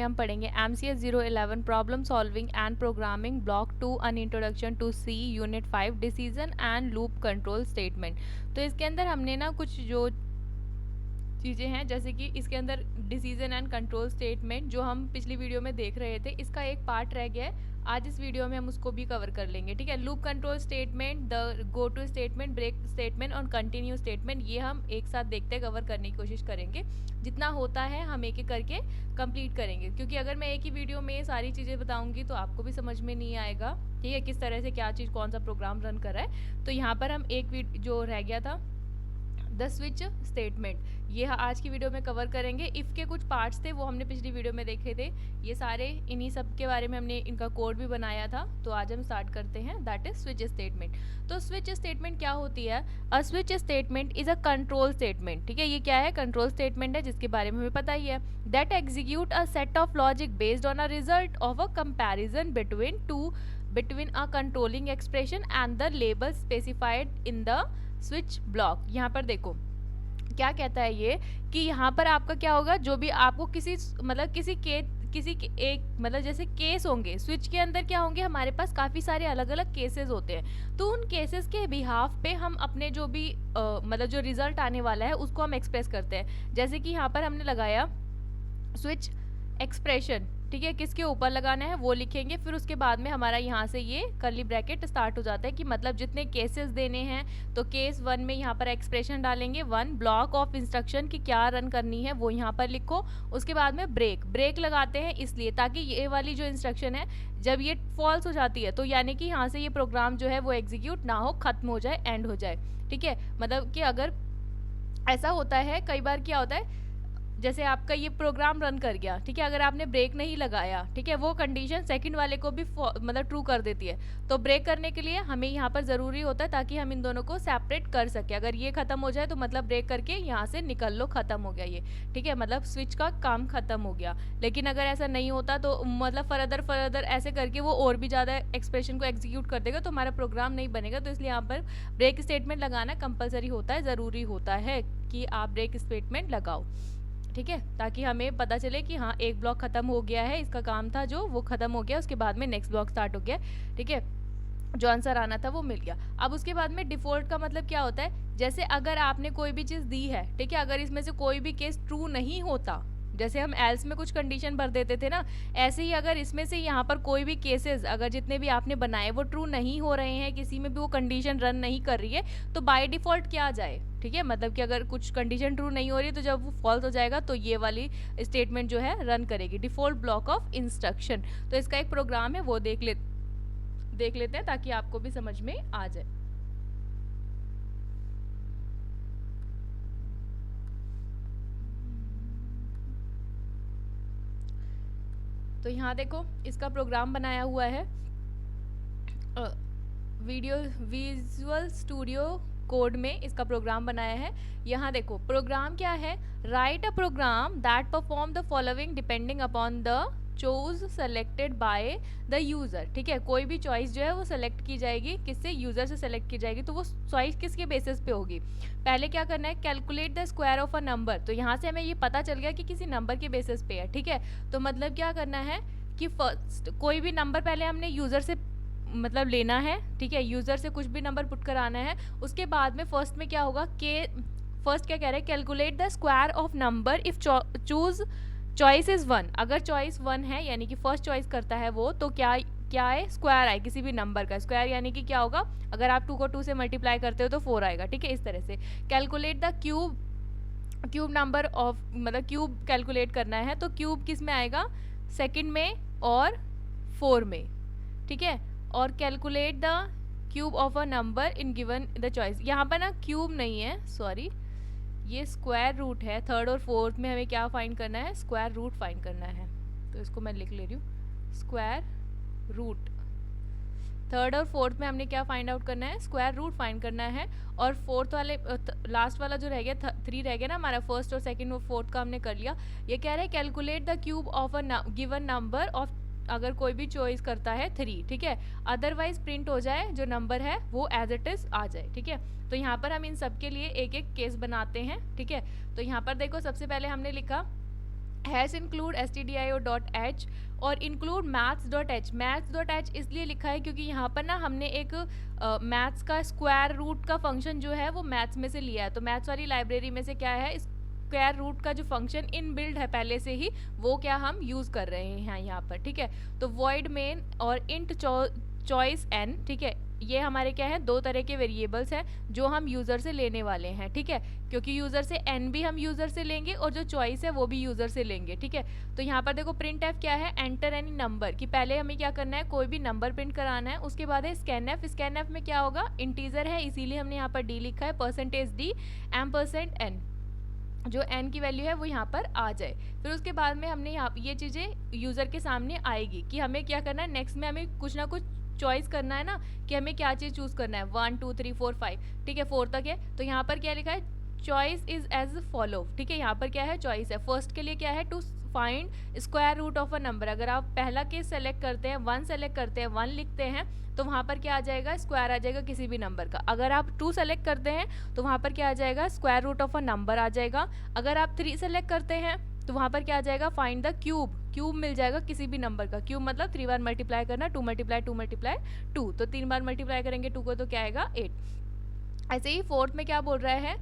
हम पढ़ेंगे MCS 011 problem solving and programming block 2 an introduction to C unit 5 decision and loop control statement. तो इसके अंदर हमने ना कुछ जो चीज़ें हैं, जैसे कि इसके अंदर डिसीजन एंड कंट्रोल स्टेटमेंट जो हम पिछली वीडियो में देख रहे थे, इसका एक पार्ट रह गया है। आज इस वीडियो में हम उसको भी कवर कर लेंगे। ठीक है, loop control statement, the go to statement, break statement और कंटिन्यू स्टेटमेंट, ये हम एक साथ देखते कवर करने की कोशिश करेंगे। जितना होता है हम एक एक करके कंप्लीट करेंगे, क्योंकि अगर मैं एक ही वीडियो में सारी चीज़ें बताऊंगी तो आपको भी समझ में नहीं आएगा। ठीक है, किस तरह से क्या चीज़, कौन सा प्रोग्राम रन कर रहा है। तो यहाँ पर हम एक जो रह गया था द स्विच स्टेटमेंट, ये आज की वीडियो में कवर करेंगे। इफ़ के कुछ पार्ट्स थे वो हमने पिछली वीडियो में देखे थे, ये सारे इन्हीं सब के बारे में हमने इनका कोड भी बनाया था। तो आज हम स्टार्ट करते हैं, दैट इज स्विच स्टेटमेंट। तो स्विच स्टेटमेंट क्या होती है? A switch statement is a control statement. ठीक है, ये क्या है? कंट्रोल स्टेटमेंट है, जिसके बारे में हमें पता ही है। That execute a set of logic based on a result of a comparison between a controlling expression and the label specified in the switch block. यहाँ पर देखो क्या कहता है ये, कि यहाँ पर आपका क्या होगा, जो भी आपको किसी एक मतलब जैसे केस होंगे स्विच के अंदर, क्या होंगे, हमारे पास काफ़ी सारे अलग अलग केसेस होते हैं। तो उन केसेस के बिहाफ पे हम अपने जो भी मतलब जो रिजल्ट आने वाला है उसको हम एक्सप्रेस करते हैं। जैसे कि यहाँ पर हमने लगाया स्विच एक्सप्रेशन। ठीक है, किसके ऊपर लगाना है वो लिखेंगे, फिर उसके बाद में हमारा यहाँ से ये कर्ली ब्रैकेट स्टार्ट हो जाता है कि मतलब जितने केसेस देने हैं, तो केस 1 में यहाँ पर एक्सप्रेशन डालेंगे 1, ब्लॉक ऑफ इंस्ट्रक्शन की क्या रन करनी है वो यहाँ पर लिखो। उसके बाद में ब्रेक लगाते हैं इसलिए ताकि ये वाली जो इंस्ट्रक्शन है जब ये फॉल्स हो जाती है तो यानी कि यहाँ से ये प्रोग्राम जो है वो एग्जीक्यूट ना हो, खत्म हो जाए, एंड हो जाए। ठीक है, मतलब कि अगर ऐसा होता है कई बार, क्या होता है, जैसे आपका ये प्रोग्राम रन कर गया, ठीक है, अगर आपने ब्रेक नहीं लगाया, ठीक है, वो कंडीशन सेकंड वाले को भी मतलब ट्रू कर देती है। तो ब्रेक करने के लिए हमें यहाँ पर ज़रूरी होता है ताकि हम इन दोनों को सेपरेट कर सके। अगर ये खत्म हो जाए तो मतलब ब्रेक करके यहाँ से निकल लो, खत्म हो गया ये। ठीक है, मतलब स्विच का काम खत्म हो गया। लेकिन अगर ऐसा नहीं होता तो मतलब फर्दर ऐसे करके वो और भी ज़्यादा एक्सप्रेशन को एग्जीक्यूट कर देगा, तो हमारा प्रोग्राम नहीं बनेगा। तो इसलिए यहाँ पर ब्रेक स्टेटमेंट लगाना कंपलसरी होता है, ज़रूरी होता है कि आप ब्रेक स्टेटमेंट लगाओ। ठीक है, ताकि हमें पता चले कि हाँ एक ब्लॉक खत्म हो गया है, इसका काम था जो वो खत्म हो गया, उसके बाद में नेक्स्ट ब्लॉक स्टार्ट हो गया। ठीक है, जो आंसर आना था वो मिल गया। अब उसके बाद में डिफॉल्ट का मतलब क्या होता है, जैसे अगर आपने कोई भी चीज़ दी है, ठीक है, अगर इसमें से कोई भी केस ट्रू नहीं होता, जैसे हम एल्स में कुछ कंडीशन भर देते थे ना, ऐसे ही अगर इसमें से यहाँ पर कोई भी केसेस अगर जितने भी आपने बनाए वो ट्रू नहीं हो रहे हैं, किसी में भी वो कंडीशन रन नहीं कर रही है, तो बाय डिफ़ॉल्ट क्या आ जाए। ठीक है, मतलब कि अगर कुछ कंडीशन ट्रू नहीं हो रही तो जब वो फॉल्स हो जाएगा तो ये वाली स्टेटमेंट जो है रन करेगी, डिफ़ॉल्ट ब्लॉक ऑफ इंस्ट्रक्शन। तो इसका एक प्रोग्राम है, वो देख लेते हैं ताकि आपको भी समझ में आ जाए। तो यहाँ देखो इसका प्रोग्राम बनाया हुआ है विजुअल स्टूडियो कोड में, इसका प्रोग्राम बनाया है। यहाँ देखो प्रोग्राम क्या है, write a program that perform the following depending upon the choice selected by the user. ठीक है, कोई भी चॉइस जो है वो सेलेक्ट की जाएगी, किससे, यूज़र से सेलेक्ट की जाएगी। तो वो चॉइस किसके बेसिस पे होगी, पहले क्या करना है, calculate the square of a number. तो यहाँ से हमें ये पता चल गया कि किसी नंबर के बेसिस पे है। ठीक है, तो मतलब क्या करना है कि फर्स्ट कोई भी नंबर पहले हमने यूज़र से मतलब लेना है। ठीक है, यूज़र से कुछ भी नंबर पुट कराना है। उसके बाद में फर्स्ट में क्या होगा कि फर्स्ट क्या कह रहा है, calculate the square of number if choose choice is 1। अगर चॉइस 1 है यानी कि फर्स्ट चॉइस करता है वो, तो क्या है, स्क्वायर आए किसी भी नंबर का। स्क्वायर यानी कि क्या होगा, अगर आप 2 को 2 से मल्टीप्लाई करते हो तो 4 आएगा। ठीक है, इस तरह से calculate the cube number of, मतलब क्यूब कैलकुलेट करना है, तो क्यूब किस में आएगा, सेकंड में और 4 में। ठीक है, और calculate the cube of a number in given the choice. यहाँ पर ना क्यूब नहीं है, सॉरी, ये स्क्वायर रूट है। थर्ड और फोर्थ में हमें क्या फाइंड करना है, स्क्वायर रूट फाइंड करना है। तो इसको मैं लिख ले रही हूँ, स्क्वायर रूट। थर्ड और फोर्थ में हमने क्या फाइंड आउट करना है, स्क्वायर रूट फाइंड करना है। और फोर्थ वाले लास्ट वाला जो रह गया 3 रह गया ना हमारा, फर्स्ट और सेकंड और फोर्थ का हमने कर लिया। ये कह रहे हैं calculate the cube of a given number of, अगर कोई भी चॉइस करता है 3। ठीक है, अदरवाइज प्रिंट हो जाए जो नंबर है वो एज इट इज आ जाए। ठीक है, तो यहाँ पर हम इन सब के लिए एक एक केस बनाते हैं। ठीक है, तो यहाँ पर देखो सबसे पहले हमने लिखा हैश इंक्लूड stdio.h और इंक्लूड maths.h। maths.h इसलिए लिखा है क्योंकि यहाँ पर ना हमने एक मैथ्स का स्क्वायर रूट का फंक्शन जो है वो मैथ्स में से लिया है। तो मैथ्स वाली लाइब्रेरी में से क्या है, स्क्वायर रूट का जो फंक्शन इन बिल्ड है पहले से ही, वो क्या हम यूज़ कर रहे हैं यहाँ पर, ठीक है। तो वॉइड मेन और इंट चॉइस n, ठीक है, ये हमारे क्या है, दो तरह के वेरिएबल्स हैं जो हम यूज़र से लेने वाले हैं, ठीक है। क्योंकि यूज़र से n भी हम यूज़र से लेंगे और जो चॉइस है वो भी यूज़र से लेंगे, ठीक है। तो यहाँ पर देखो प्रिंट एफ क्या है, एंटर एनी नंबर, कि पहले हमें क्या करना है, कोई भी नंबर प्रिंट कराना है। उसके बाद है स्कैन एफ। स्कैन एफ में क्या होगा, इंटीजर है इसीलिए हमने यहाँ पर d लिखा है, %d %n, जो n की वैल्यू है वो यहाँ पर आ जाए। फिर उसके बाद में हमने यहाँ ये चीज़ें यूज़र के सामने आएगी कि हमें क्या करना है, नेक्स्ट में हमें कुछ ना कुछ चॉइस करना है ना, कि हमें क्या चीज़ चूज़ करना है, 1 2 3 4 5, ठीक है, 4 तक है। तो यहाँ पर क्या लिखा है, चॉइस इज एज फॉलो, ठीक है। यहाँ पर क्या है, चॉइस है। फर्स्ट के लिए क्या है, to find square root of a number. अगर आप पहला केस सेलेक्ट करते हैं, 1 सेलेक्ट करते हैं, 1 लिखते हैं, तो वहाँ पर क्या आ जाएगा, स्क्वायर आ जाएगा किसी भी नंबर का। अगर आप 2 सेलेक्ट करते हैं तो वहाँ पर क्या आ जाएगा, square root of a number आ जाएगा। अगर आप 3 सेलेक्ट करते हैं तो वहाँ पर क्या आ जाएगा, फाइंड द क्यूब, क्यूब मिल जाएगा किसी भी नंबर का। क्यूब मतलब 3 बार मल्टीप्लाई करना, 2 मल्टीप्लाई 2 मल्टीप्लाई 2, तो 3 बार मल्टीप्लाई करेंगे 2 को तो क्या आएगा, 8। ऐसे ही फोर्थ में क्या बोल रहा है,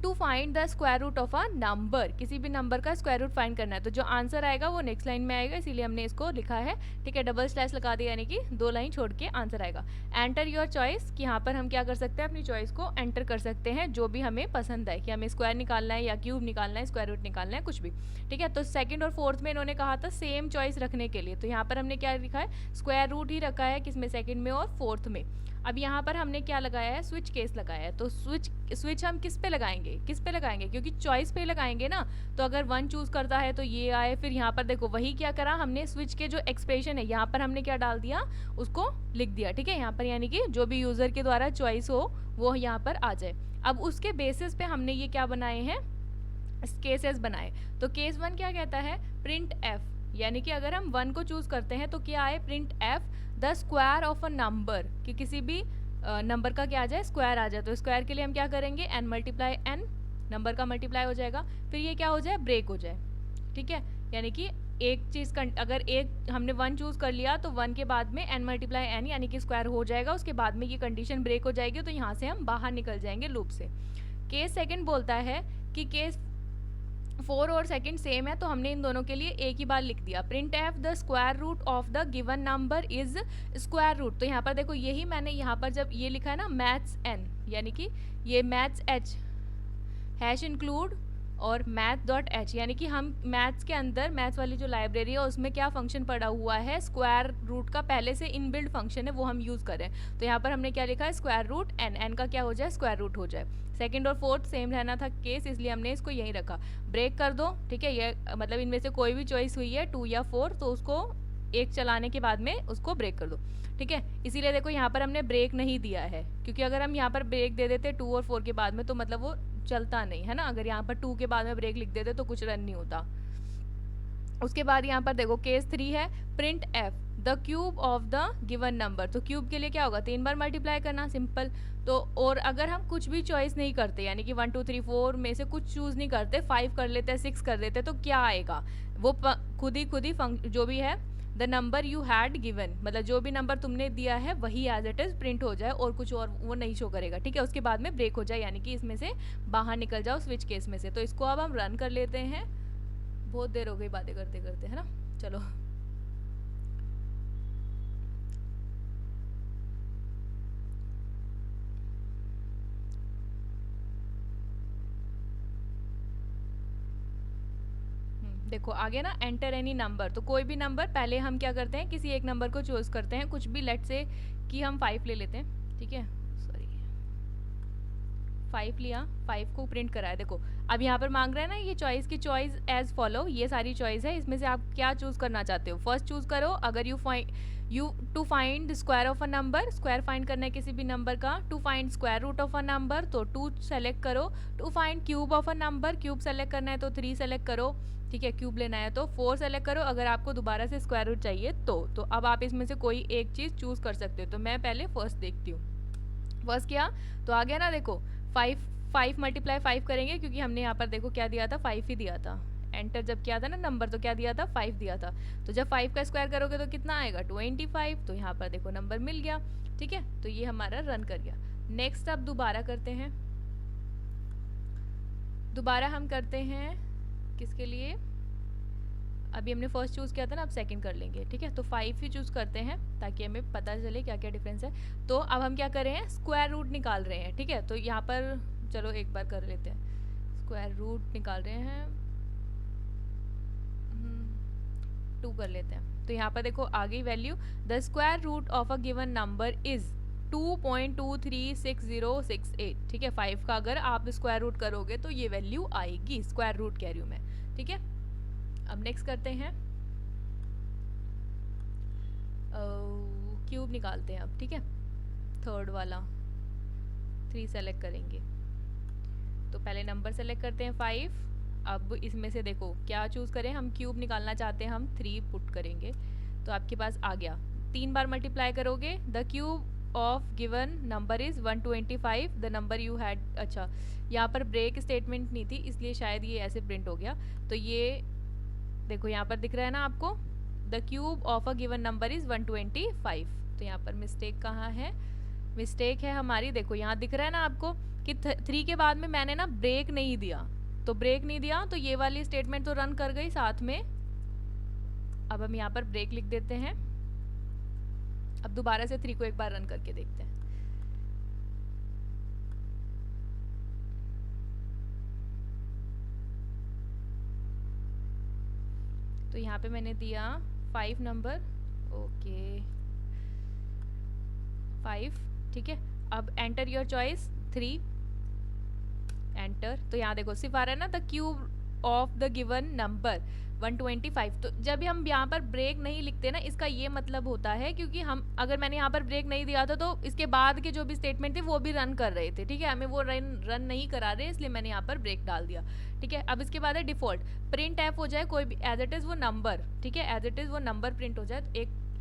to find the square root of a number, किसी भी नंबर का स्क्वायर रूट फाइंड करना है। तो जो आंसर आएगा वो नेक्स्ट लाइन में आएगा, इसीलिए हमने इसको लिखा है, ठीक है, डबल स्लैश लगा दिया, यानी कि 2 लाइन छोड़ के आंसर आएगा। एंटर योर चॉइस, कि यहाँ पर हम क्या कर सकते हैं, अपनी चॉइस को एंटर कर सकते हैं, जो भी हमें पसंद है, कि हमें स्क्वायर निकालना है या क्यूब निकालना है, स्क्वायर रूट निकालना है, कुछ भी, ठीक है। तो सेकंड और फोर्थ में इन्होंने कहा था सेम चॉइस रखने के लिए, तो यहाँ पर हमने क्या लिखा है, स्क्वायर रूट ही रखा है, किसमें, सेकंड में और फोर्थ में। अब यहाँ पर हमने क्या लगाया है, स्विच केस लगाया है। तो स्विच हम किस पे लगाएंगे, किस पे लगाएंगे, क्योंकि चॉइस पे लगाएंगे ना। तो अगर 1 चूज करता है तो ये आए, फिर यहाँ पर देखो वही क्या करा हमने, स्विच के जो एक्सप्रेशन है यहाँ पर हमने क्या डाल दिया, उसको लिख दिया, ठीक है, यहाँ पर, यानी कि जो भी यूजर के द्वारा चॉइस हो वो यहाँ पर आ जाए। अब उसके बेसिस पे हमने ये क्या बनाए हैं, केसेस बनाए। तो केस 1 क्या कहता है, प्रिंट एफ, यानी कि अगर हम 1 को चूज करते हैं तो क्या आए, print f the square of a number, कि किसी भी नंबर का क्या आ जाए, स्क्वायर आ जाए। तो स्क्वायर के लिए हम क्या करेंगे, n मल्टीप्लाई n, नंबर का मल्टीप्लाई हो जाएगा, फिर ये क्या हो जाए, ब्रेक हो जाए, ठीक है। यानी कि एक चीज़ अगर एक हमने 1 चूज कर लिया तो 1 के बाद में n मल्टीप्लाई n यानी कि स्क्वायर हो जाएगा, उसके बाद में ये कंडीशन ब्रेक हो जाएगी, तो यहाँ से हम बाहर निकल जाएंगे लूप से। केस सेकंड बोलता है कि केस 4 और सेकंड सेम है, तो हमने इन दोनों के लिए एक ही बार लिख दिया, print f the square root of the given number is square root. तो यहाँ पर देखो यही मैंने यहाँ पर जब ये लिखा है ना, मैथ्स एन, यानी कि ये मैथ्स एच, हैश इंक्लूड और math.h, यानी कि हम मैथ्स के अंदर, मैथ्स वाली जो लाइब्रेरी है उसमें क्या फंक्शन पड़ा हुआ है, स्क्वायर रूट का पहले से इनबिल्ड फंक्शन है, वो हम यूज़ करें। तो यहाँ पर हमने क्या लिखा है, स्क्वायर रूट n का क्या हो जाए, स्क्वायर रूट हो जाए। सेकंड और फोर्थ सेम रहना था केस, इसलिए हमने इसको यहीं रखा। ब्रेक कर दो, ठीक है, ये मतलब इनमें से कोई भी चॉइस हुई है 2 या 4, तो उसको एक चलाने के बाद में उसको ब्रेक कर दो, ठीक है। इसीलिए देखो यहाँ पर हमने ब्रेक नहीं दिया है, क्योंकि अगर हम यहाँ पर ब्रेक दे देते 2 और 4 के बाद में तो मतलब वो चलता नहीं है ना। अगर यहाँ पर 2 के बाद में ब्रेक लिख देते तो कुछ रन नहीं होता। उसके बाद यहाँ पर देखो केस 3 है, print f the cube of the given number. तो क्यूब के लिए क्या होगा, 3 बार मल्टीप्लाई करना, सिंपल। तो और अगर हम कुछ भी चॉइस नहीं करते, यानी कि 1 2 3 4 में से कुछ चूज नहीं करते, 5 कर लेते, 6 कर देते, तो क्या आएगा, वो खुद ही जो भी है, the number you had given, मतलब जो भी नंबर तुमने दिया है वही एज इट इज प्रिंट हो जाए, और कुछ और वो नहीं शो करेगा, ठीक है। उसके बाद में ब्रेक हो जाए, यानी कि इसमें से बाहर निकल जाओ स्विच केस में से। तो इसको अब हम रन कर लेते हैं, बहुत देर हो गई बातें करते करते, है ना। चलो देखो आगे ना, एंटर एनी नंबर, तो कोई भी नंबर, पहले हम क्या करते हैं, किसी एक नंबर को चूज करते हैं, कुछ भी, लेट से कि हम 5 ले लेते हैं, ठीक है, सॉरी 5 लिया, 5 को प्रिंट कराया। देखो अब यहाँ पर मांग रहा है ना, ये चॉइस की चॉइस एज फॉलो, ये सारी चॉइस है, इसमें से आप क्या चूज करना चाहते हो, फर्स्ट चूज करो। अगर you to find square of a number, square find करना है किसी भी नंबर का, to find square root of a number तो 2 सेलेक्ट करो, to find cube of a number, cube select करना है तो 3 सेलेक्ट करो, ठीक है, क्यूब लेना है तो 4 सेलेक्ट करो, अगर आपको दोबारा से स्क्वायर रूट चाहिए तो अब आप इसमें से कोई एक चीज़ चूज कर सकते हो। तो मैं पहले फर्स्ट देखती हूँ, फर्स्ट किया तो आ गया ना, देखो 5 मल्टीप्लाई 5 करेंगे, क्योंकि हमने यहाँ पर देखो क्या दिया था, 5 ही दिया था, एंटर जब किया था ना नंबर, तो क्या दिया था 5 दिया था। तो जब 5 का स्क्वायर करोगे तो कितना आएगा 25। तो यहाँ पर देखो नंबर मिल गया। ठीक है, तो ये हमारा रन कर गया। नेक्स्ट अब दोबारा करते हैं, दोबारा हम करते हैं किसके लिए, अभी हमने फर्स्ट चूज़ किया था ना, अब सेकंड कर लेंगे। ठीक है, तो 5 ही चूज़ करते हैं ताकि हमें पता चले क्या क्या डिफरेंस है। तो अब हम क्या कर रहे हैं, स्क्वायर रूट निकाल रहे हैं। ठीक है, तो यहाँ पर चलो एक बार कर लेते हैं, स्क्वायर रूट निकाल रहे हैं, 2 कर लेते हैं। तो यहाँ पर देखो आ गई value, the square root of a given number is 2.236068। ठीक है, 5 का अगर आप स्क्वायर रूट करोगे तो ये वैल्यू आएगी, स्क्वायर रूट कह रही हूँ मैं। ठीक है, अब नेक्स्ट करते हैं, क्यूब निकालते हैं अब। ठीक है, थर्ड वाला 3 सेलेक्ट करेंगे। तो पहले नंबर सेलेक्ट करते हैं 5। अब इसमें से देखो क्या चूज़ करें, हम क्यूब निकालना चाहते हैं, हम 3 पुट करेंगे। तो आपके पास आ गया, 3 बार मल्टीप्लाई करोगे, the cube of given number is 125, the number you had. अच्छा, यहाँ पर ब्रेक स्टेटमेंट नहीं थी इसलिए शायद ये ऐसे प्रिंट हो गया। तो ये देखो यहाँ पर दिख रहा है ना आपको, the cube of a given number is 125। तो यहाँ पर मिस्टेक कहाँ है, मिस्टेक है हमारी, देखो यहाँ दिख रहा है ना आपको कि 3 के बाद में मैंने ना ब्रेक नहीं दिया, तो ब्रेक नहीं दिया तो ये वाली स्टेटमेंट तो रन कर गई साथ में। अब हम यहाँ पर ब्रेक लिख देते हैं। अब दोबारा से 3 को एक बार रन करके देखते हैं। तो यहाँ पे मैंने दिया 5 नंबर, ओके 5। ठीक है, अब एंटर योर चॉइस 3, एंटर। तो यहाँ देखो सिर्फ आ रहा है ना, the cube of the given number 125। तो जब हम यहाँ पर ब्रेक नहीं लिखते ना, इसका ये मतलब होता है क्योंकि हम, अगर मैंने यहाँ पर ब्रेक नहीं दिया था तो इसके बाद के जो भी स्टेटमेंट थे वो भी रन कर रहे थे। ठीक है, हमें वो रन नहीं करा रहे, इसलिए मैंने यहाँ पर ब्रेक डाल दिया। ठीक है, अब इसके बाद है डिफॉल्ट, प्रिंट एफ हो जाए कोई भी, एज इट इज़ वो नंबर। ठीक है, एज इट इज़ वो नंबर प्रिंट हो जाए। तो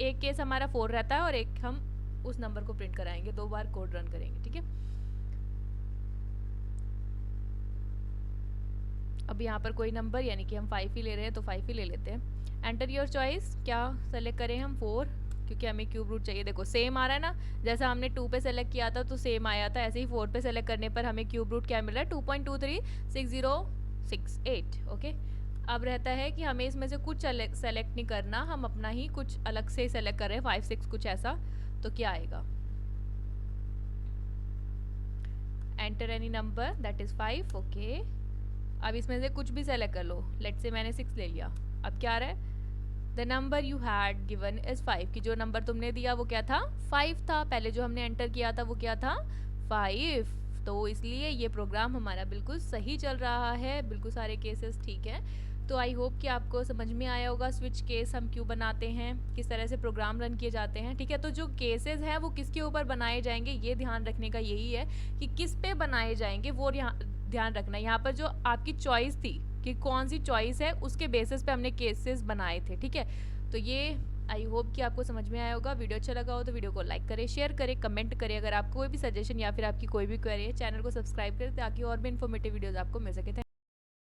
एक केस हमारा 4 रहता है और एक हम उस नंबर को प्रिंट कराएंगे, 2 बार कोड रन करेंगे। ठीक है, अब यहाँ पर कोई नंबर, यानी कि हम 5 ही ले रहे हैं तो 5 ही ले लेते हैं। एंटर योर चॉइस, क्या सेलेक्ट करें हम 4, क्योंकि हमें क्यूब रूट चाहिए। देखो सेम आ रहा है ना, जैसा हमने 2 पे सेलेक्ट किया था तो सेम आया था, ऐसे ही 4 पे सेलेक्ट करने पर हमें क्यूब रूट क्या मिल रहा है, 2.236068। ओके, अब रहता है कि हमें इसमें से कुछ सेलेक्ट नहीं करना, हम अपना ही कुछ अलग से सेलेक्ट कर रहे हैं, 5 6 कुछ ऐसा। तो क्या आएगा, enter any number that is 5। Okay, अब इसमें से कुछ भी सेलेक्ट कर लो, लेट से मैंने 6 ले लिया। अब क्या आ रहा है, the number you had given is 5, कि जो नंबर तुमने दिया वो क्या था, 5 था। पहले जो हमने एंटर किया था वो क्या था, 5। तो इसलिए ये प्रोग्राम हमारा बिल्कुल सही चल रहा है, बिल्कुल सारे केसेस ठीक है। तो आई होप कि आपको समझ में आया होगा स्विच केस हम क्यों बनाते हैं, किस तरह से प्रोग्राम रन किए जाते हैं। ठीक है, तो जो केसेस हैं वो किसके ऊपर बनाए जाएंगे, ये ध्यान रखने का यही है कि किस पे बनाए जाएंगे, वो यहाँ ध्यान रखना। यहाँ पर जो आपकी चॉइस थी कि कौन सी चॉइस है, उसके बेसिस पे हमने केसेस बनाए थे। ठीक है, तो ये आई होप कि आपको समझ में आया होगा। वीडियो अच्छा लगा हो तो वीडियो को लाइक करें, शेयर करें, कमेंट करें। अगर आपको कोई भी सजेशन या फिर आपकी कोई भी क्वेरी है, चैनल को सब्सक्राइब करें ताकि और भी इन्फॉर्मेटिव वीडियोस आपको मिल सके।